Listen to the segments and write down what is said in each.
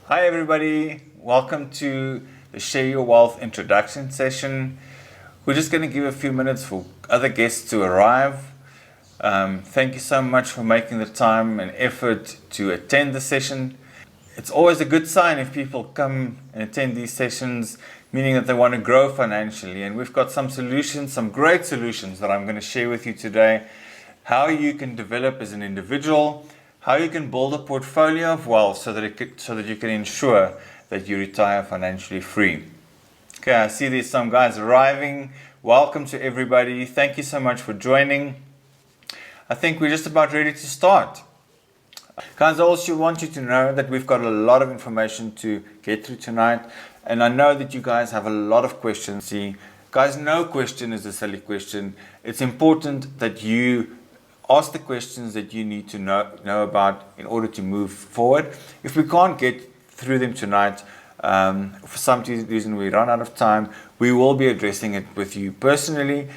Hi everybody, welcome to the Share Your Wealth introduction session. We're just going to give a few minutes for other guests to arrive. Thank you so much for making the time and effort to attend the session. It's always a good sign if people come and attend these sessions, meaning that they want to grow financially. And we've got some solutions, some great solutions that I'm going to share with you today. How you can develop as an individual, how you can build a portfolio of wealth so that you can ensure that you retire financially free. Okay, I see there's some guys arriving. Welcome to everybody. Thank you so much for joining. I think we're just about ready to start. Guys, I also want you to know that we've got a lot of information to get through tonight, and I know that you guys have a lot of questions. See, guys, no question is a silly question. It's important that you ask the questions that you need to know about in order to move forward. If we can't get through them tonight, for some reason we run out of time, we will be addressing it with you personally.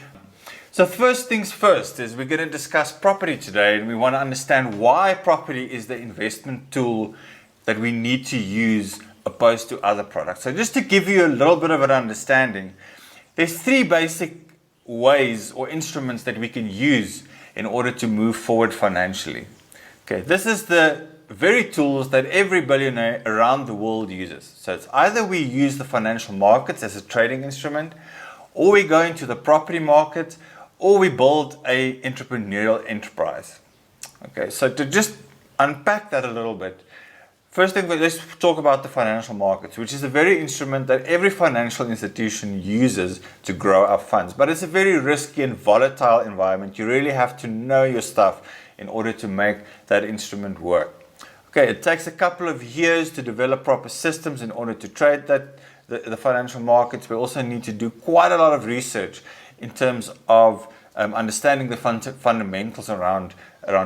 So first things first is we're going to discuss property today, and we want to understand why property is the investment tool that we need to use opposed to other products. So just to give you a little bit of an understanding, there's three basic ways or instruments that we can use in order to move forward financially. Okay, this is the very tools that every billionaire around the world uses. So it's either we use the financial markets as a trading instrument, or we go into the property market, or we build a entrepreneurial enterprise. Okay, so to just unpack that a little bit, first thing, let's talk about the financial markets, which is a very instrument that every financial institution uses to grow our funds. But it's a very risky and volatile environment. You really have to know your stuff in order to make that instrument work. Okay, it takes a couple of years to develop proper systems in order to trade the financial markets. We also need to do quite a lot of research in terms of understanding the fundamentals around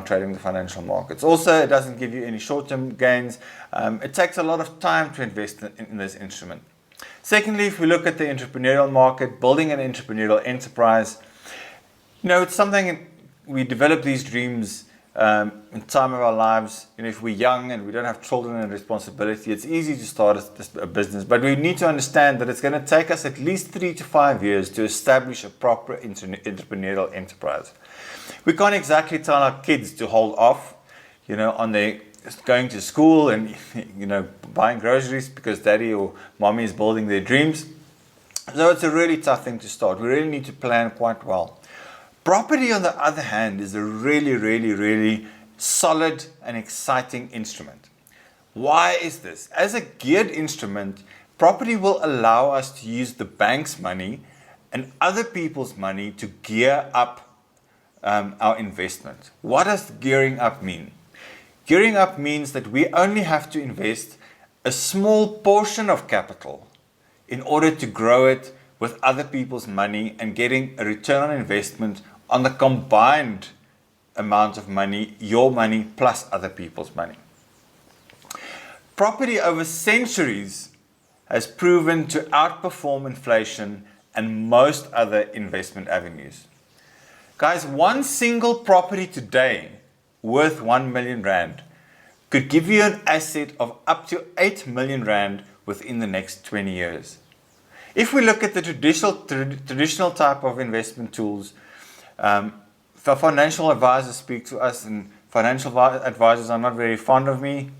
trading the financial markets. Also, it doesn't give you any short-term gains. It takes a lot of time to invest in this instrument. Secondly, if we look at the entrepreneurial market, building an entrepreneurial enterprise, it's something we develop these dreams in time of our lives. If we're young and we don't have children and responsibility, it's easy to start a business, but we need to understand that it's going to take us at least 3 to 5 years to establish a proper entrepreneurial enterprise. We can't exactly tell our kids to hold off, on their going to school and, buying groceries because daddy or mommy is building their dreams. So it's a really tough thing to start. We really need to plan quite well. Property, on the other hand, is a really, really, really solid and exciting instrument. Why is this? As a geared instrument, property will allow us to use the bank's money and other people's money to gear up our investment. What does gearing up mean? Gearing up means that we only have to invest a small portion of capital in order to grow it with other people's money and getting a return on investment on the combined amount of money, your money plus other people's money. Property over centuries has proven to outperform inflation and most other investment avenues. Guys, one single property today worth 1 million rand could give you an asset of up to 8 million rand within the next 20 years. If we look at the traditional type of investment tools, the financial advisors speak to us, and financial advisors are not very fond of me.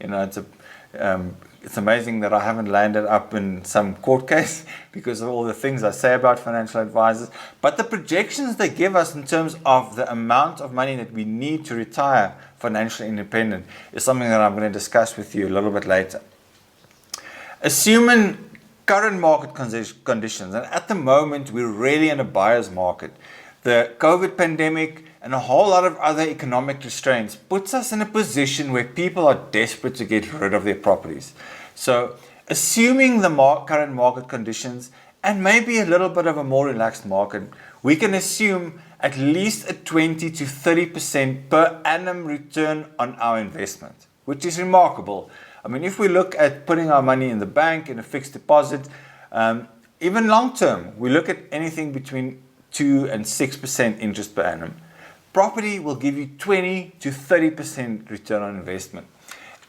It's amazing that I haven't landed up in some court case because of all the things I say about financial advisors. But the projections they give us in terms of the amount of money that we need to retire financially independent is something that I'm going to discuss with you a little bit later. Assuming current market conditions, and at the moment we're really in a buyer's market, the COVID pandemic and a whole lot of other economic restraints puts us in a position where people are desperate to get rid of their properties. So assuming the current market conditions and maybe a little bit of a more relaxed market, we can assume at least a 20 to 30% per annum return on our investment, which is remarkable. I mean, if we look at putting our money in the bank in a fixed deposit, even long term, we look at anything between 2 and 6% interest per annum. Property will give you 20 to 30% return on investment.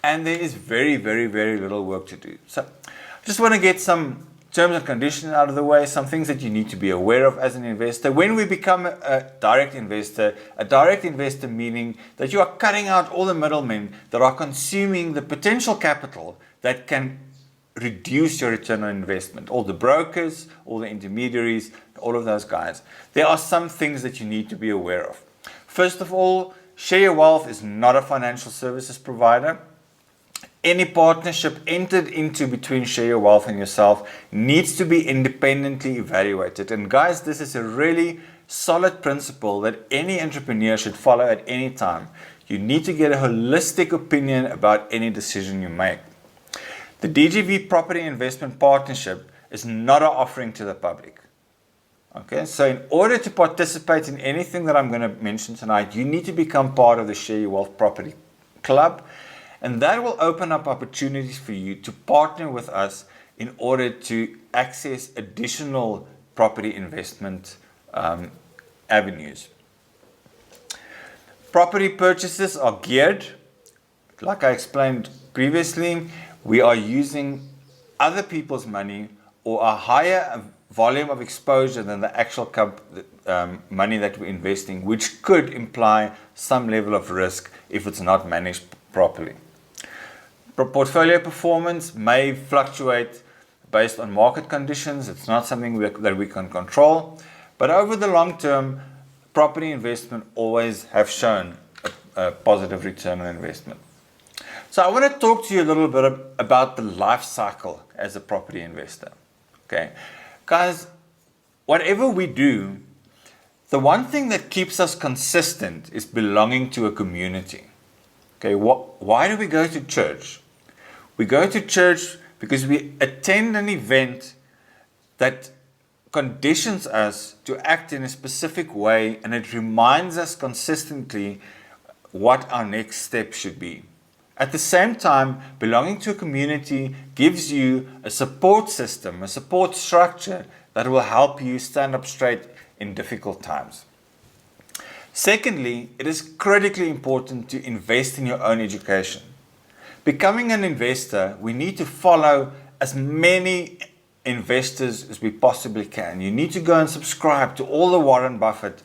and there is very, very, very little work to do. So I just want to get some terms and conditions out of the way, some things that you need to be aware of as an investor. When we become a direct investor meaning that you are cutting out all the middlemen that are consuming the potential capital that can reduce your return on investment. All the brokers, all the intermediaries, all of those guys. There are some things that you need to be aware of. First of all, Share Your Wealth is not a financial services provider. Any partnership entered into between Share Your Wealth and yourself needs to be independently evaluated. And guys, this is a really solid principle that any entrepreneur should follow at any time. You need to get a holistic opinion about any decision you make. The DGV Property Investment Partnership is not an offering to the public. Okay, so in order to participate in anything that I'm going to mention tonight, you need to become part of the Share Your Wealth Property Club. And that will open up opportunities for you to partner with us in order to access additional property investment avenues. Property purchases are geared, like I explained previously, we are using other people's money or a higher volume of exposure than the actual money that we're investing, which could imply some level of risk if it's not managed properly. Portfolio performance may fluctuate based on market conditions. It's not something that we can control. But over the long term, property investment always have shown a positive return on investment. So I want to talk to you a little bit about the life cycle as a property investor. Okay, guys, whatever we do, the one thing that keeps us consistent is belonging to a community. Okay, why do we go to church? We go to church because we attend an event that conditions us to act in a specific way, and it reminds us consistently what our next step should be. At the same time, belonging to a community gives you a support system, a support structure that will help you stand up straight in difficult times. Secondly, it is critically important to invest in your own education. Becoming an investor, we need to follow as many investors as we possibly can. You need to go and subscribe to all the Warren Buffett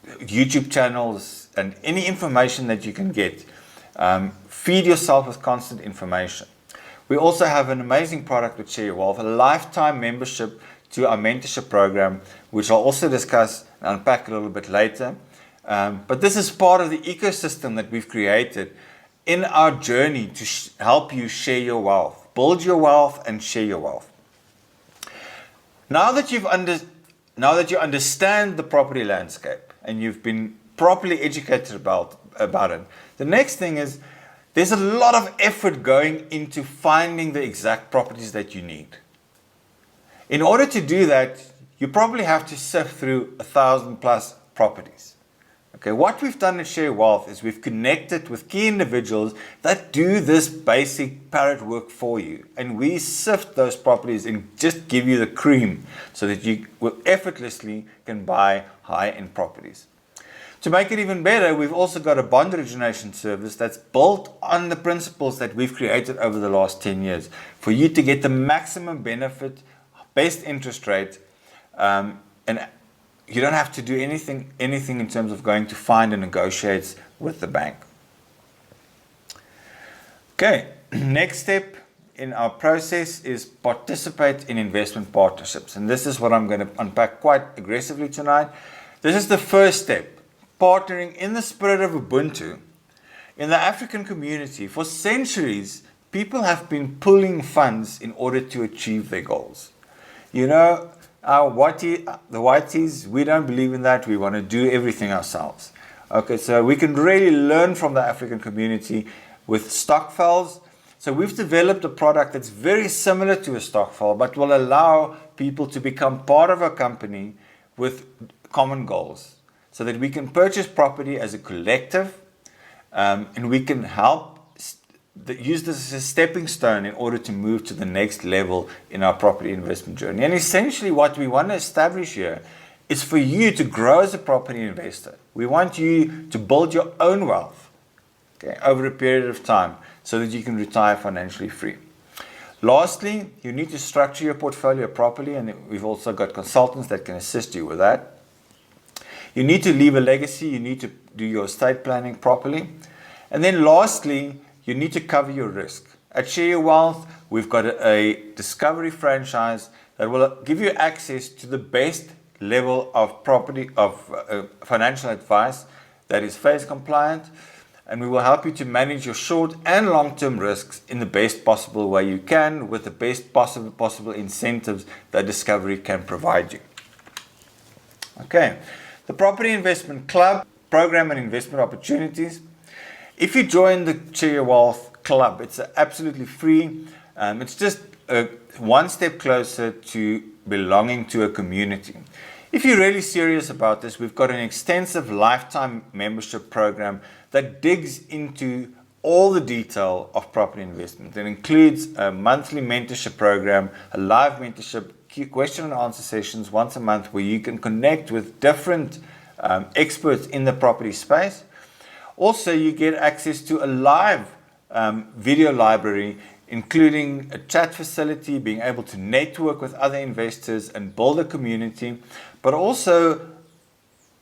YouTube channels and any information that you can get. Feed yourself with constant information. We also have an amazing product with Share Your Wealth, a lifetime membership to our mentorship program, which I'll also discuss and unpack a little bit later. But this is part of the ecosystem that we've created in our journey to help you share your wealth, build your wealth and share your wealth. Now that you understand the property landscape and you've been properly educated about it, the next thing is there's a lot of effort going into finding the exact properties that you need. In order to do that, you probably have to sift through 1,000+ properties. Okay, what we've done at Share Wealth is we've connected with key individuals that do this basic parrot work for you. And we sift those properties and just give you the cream so that you effortlessly can buy high-end properties. To make it even better, we've also got a bond origination service that's built on the principles that we've created over the last 10 years for you to get the maximum benefit, best interest rate, and you don't have to do anything in terms of going to find and negotiate with the bank. Okay, next step in our process is participate in investment partnerships. And this is what I'm going to unpack quite aggressively tonight. This is the first step, partnering in the spirit of Ubuntu. In the African community, for centuries, people have been pooling funds in order to achieve their goals. You know, the whiteys, we don't believe in that. We want to do everything ourselves. Okay, so we can really learn from the African community with stokvels. So we've developed a product that's very similar to a stokvel, but will allow people to become part of a company with common goals, so that we can purchase property as a collective, and we can help use this as a stepping stone in order to move to the next level in our property investment journey. And essentially what we want to establish here is for you to grow as a property investor. We want you to build your own wealth. okay, over a period of time so that you can retire financially free. Lastly, you need to structure your portfolio properly, and we've also got consultants that can assist you with that. You need to leave a legacy. You need to do your estate planning properly. And then lastly, you need to cover your risk. At Share Your Wealth, we've got a discovery franchise that will give you access to the best level of financial advice that is phase compliant, and we will help you to manage your short and long-term risks in the best possible way you can, with the best possible incentives that Discovery can provide you. Okay, the Property Investment Club program and investment opportunities. If you join the Share Your Wealth Club, it's absolutely free. It's just one step closer to belonging to a community. If you're really serious about this, we've got an extensive lifetime membership program that digs into all the detail of property investment. It includes a monthly mentorship program, a live mentorship, question and answer sessions once a month where you can connect with different experts in the property space. Also, you get access to a live video library, including a chat facility, being able to network with other investors and build a community, but also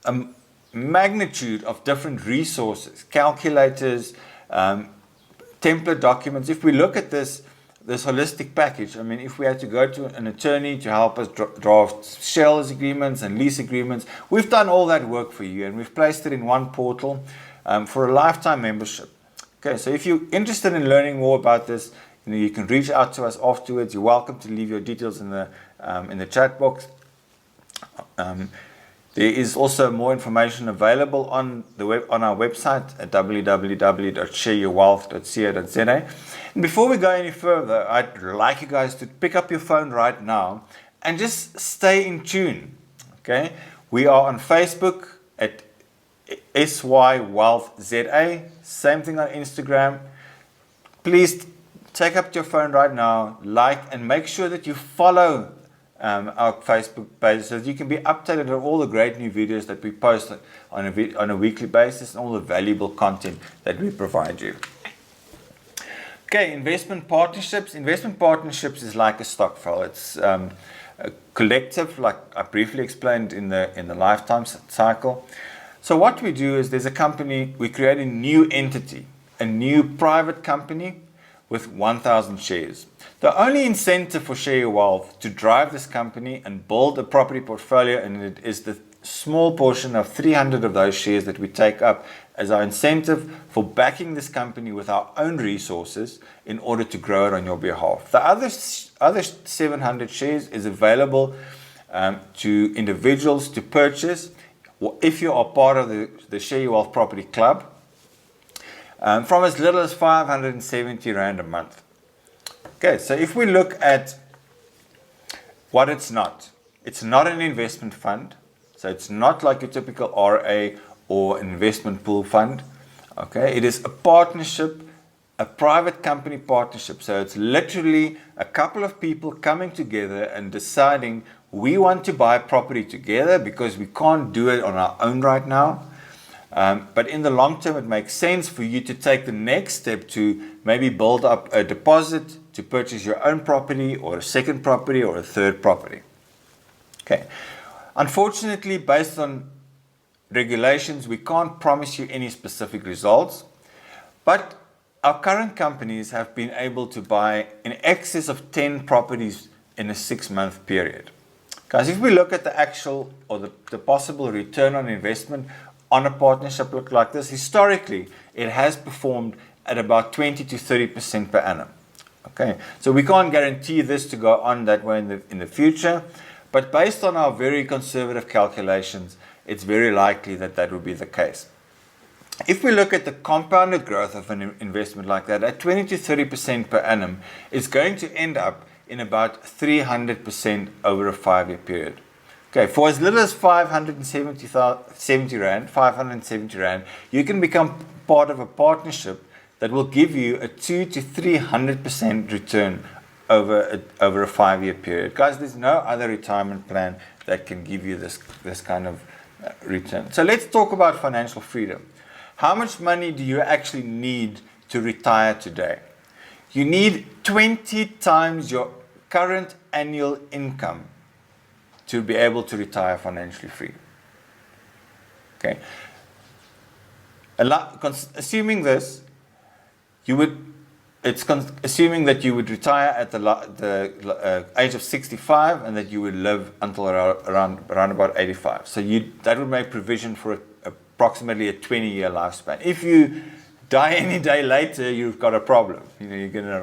a magnitude of different resources, calculators, template documents. If we look at this holistic package, I mean, if we had to go to an attorney to help us draft shareholders agreements and lease agreements, we've done all that work for you, and we've placed it in one portal for a lifetime membership. Okay, so if you're interested in learning more about this, you can reach out to us afterwards. You're welcome to leave your details in the chat box. There is also more information available on our website at www.shareyourwealth.co.za. And before we go any further, I'd like you guys to pick up your phone right now and just stay in tune. Okay, we are on Facebook at SY Wealth ZA. Same thing on Instagram. Please take up your phone right now, like, and make sure that you follow our Facebook page so that you can be updated on all the great new videos that we post on a weekly basis and all the valuable content that we provide you. Okay, investment partnerships. Investment partnerships is like a stock file. It's a collective, like I briefly explained in the lifetime cycle. So what we do is there's a company, we create a new entity, a new private company with 1,000 shares. The only incentive for Share Your Wealth to drive this company and build a property portfolio, and it is the small portion of 300 of those shares that we take up as our incentive for backing this company with our own resources in order to grow it on your behalf. The other 700 shares is available to individuals to purchase if you are part of the Share Your Wealth Property Club, from as little as 570 Rand a month. Okay, so if we look at what it's not an investment fund. So it's not like your typical RA or investment pool fund. Okay, it is a partnership, a private company partnership. So it's literally a couple of people coming together and deciding we want to buy property together because we can't do it on our own right now. But in the long term, it makes sense for you to take the next step to maybe build up a deposit to purchase your own property or a second property or a third property. Okay. Unfortunately, based on regulations, we can't promise you any specific results. But our current companies have been able to buy in excess of 10 properties in a 6-month period. Guys, if we look at the actual or the possible return on investment on a partnership like this, historically, it has performed at about 20 to 30% per annum. Okay, so we can't guarantee this to go on that way in the future, but based on our very conservative calculations, it's very likely that that will be the case. If we look at the compounded growth of an investment like that, at 20 to 30% per annum, it's going to end up in about 300% over a 5-year period. Okay, for as little as 570 Rand, you can become part of a partnership that will give you a 2 to 300% return over a 5-year period. Guys, there's no other retirement plan that can give you this kind of return. So let's talk about financial freedom. How much money do you actually need to retire today? You need 20 times your current annual income to be able to retire financially free. Okay. Assuming this, assuming that you would retire at the age of 65 and that you would live until around about 85. So that would make provision for approximately a 20-year lifespan. If you die any day later, you've got a problem. You're going to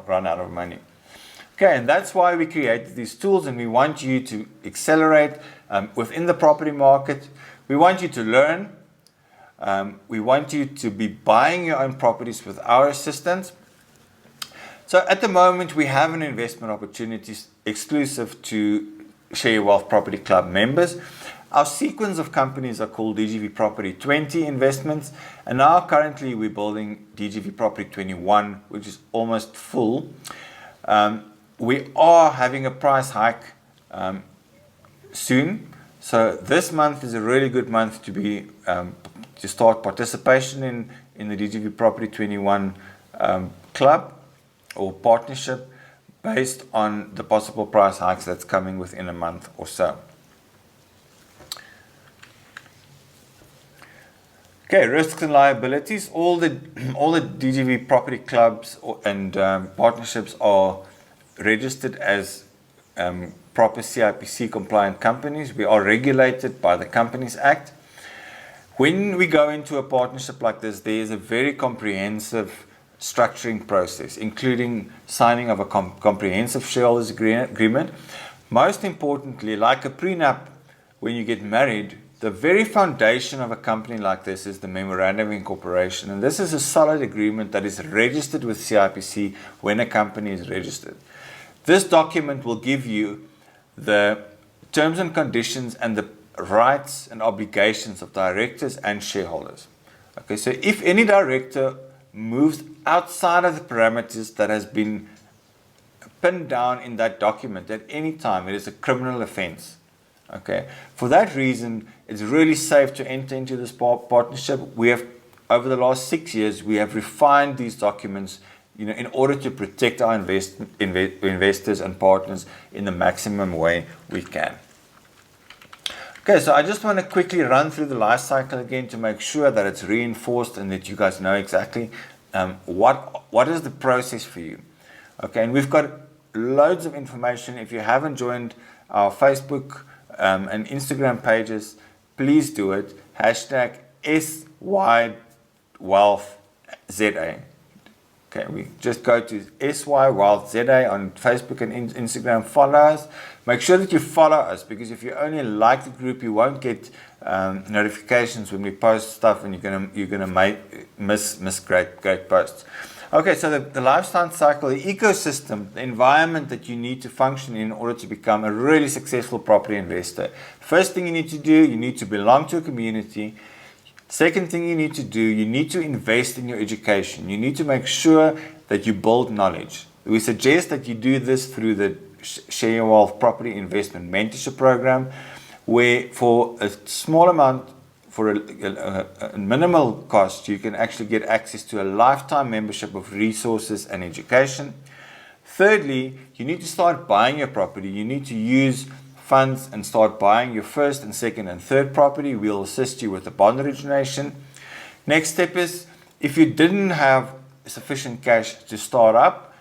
run out of money. Okay, and that's why we created these tools, and we want you to accelerate within the property market. We want you to learn. We want you to be buying your own properties with our assistance. So at the moment, we have an investment opportunity exclusive to Share Your Wealth Property Club members. Our sequence of companies are called DGV Property 20 Investments, and now currently we're building DGV Property 21, which is almost full. We are having a price hike soon, so this month is a really good month to start participation in the DGV Property 21 club or partnership, based on the possible price hikes that's coming within a month or so. Okay, risks and liabilities. All the DGV property clubs and partnerships are registered as proper CIPC compliant companies. We are regulated by the Companies Act. When we go into a partnership like this, there is a very comprehensive structuring process, including signing of a comprehensive shareholders agreement. Most importantly, like a prenup, when you get married, the very foundation of a company like this is the Memorandum of Incorporation, and this is a solid agreement that is registered with CIPC when a company is registered. This document will give you the terms and conditions and the rights and obligations of directors and shareholders. Okay, so if any director moves outside of the parameters that has been pinned down in that document at any time, it is a criminal offense. Okay, for that reason, it's really safe to enter into this partnership. We have, over the last 6 years, we have refined these documents, in order to protect our investors and partners in the maximum way we can. Okay, so I just want to quickly run through the life cycle again to make sure that it's reinforced and that you guys know exactly what is the process for you. Okay, and we've got loads of information. If you haven't joined our Facebook and Instagram pages, please do it. #SYWealthZA. Okay, we just go to SYWealthZA on Facebook and Instagram. Follow us. Make sure that you follow us, because if you only like the group, you won't get notifications when we post stuff, and you're gonna miss great posts. Okay, so the lifestyle cycle, the ecosystem, the environment that you need to function in order to become a really successful property investor. First thing you need to do, you need to belong to a community. Second thing you need to do, you need to invest in your education. You need to make sure that you build knowledge. We suggest that you do this through the Share Your Wealth Property Investment Mentorship Program, where for a small amount, for a minimal cost, you can actually get access to a lifetime membership of resources and education. Thirdly, you need to start buying your property. You need to use funds and start buying your first and second and third property. We'll assist you with the bond origination. Next step is, if you didn't have sufficient cash to start up,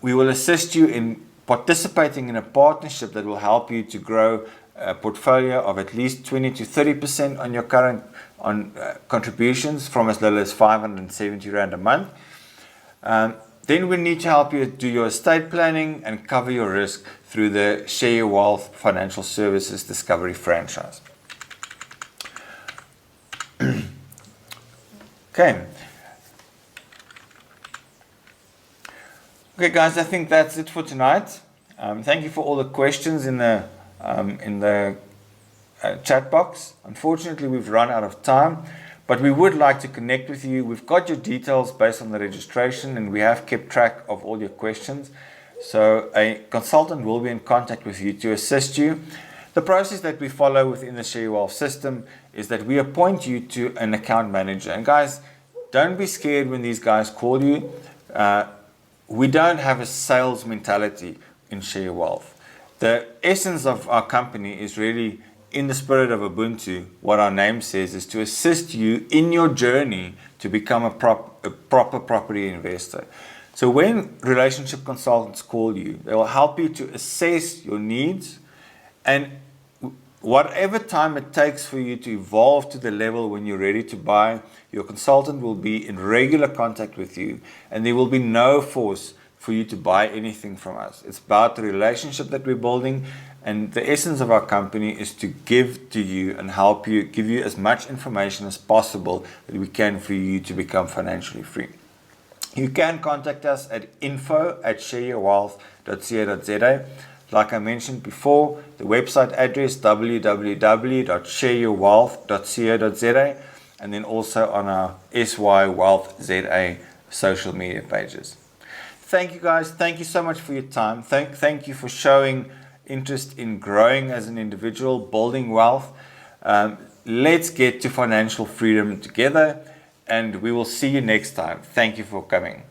we will assist you in participating in a partnership that will help you to grow a portfolio of at least 20 to 30% on your current contributions, from as little as 570 Rand a month. Then we need to help you do your estate planning and cover your risk through the Share Your Wealth Financial Services Discovery franchise. Okay. Okay, guys, I think that's it for tonight. Thank you for all the questions in the chat box. Unfortunately, we've run out of time, but we would like to connect with you. We've got your details based on the registration, and we have kept track of all your questions. So a consultant will be in contact with you to assist you. The process that we follow within the Share Your Wealth system is that we appoint you to an account manager. And guys, don't be scared when these guys call you. We don't have a sales mentality in Share Your Wealth. The essence of our company is really, in the spirit of Ubuntu, what our name says is to assist you in your journey to become a proper property investor. So when relationship consultants call you, they will help you to assess your needs, and whatever time it takes for you to evolve to the level when you're ready to buy, your consultant will be in regular contact with you, and there will be no force for you to buy anything from us. It's about the relationship that we're building, and the essence of our company is to give to you and help you, give you as much information as possible that we can for you to become financially free. You can contact us at info@shareyourwealth.co.za. Like I mentioned before, the website address www.shareyourwealth.co.za, and then also on our SY Wealth ZA social media pages. Thank you guys. Thank you so much for your time. Thank you for showing interest in growing as an individual, building wealth. Let's get to financial freedom together, and we will see you next time. Thank you for coming.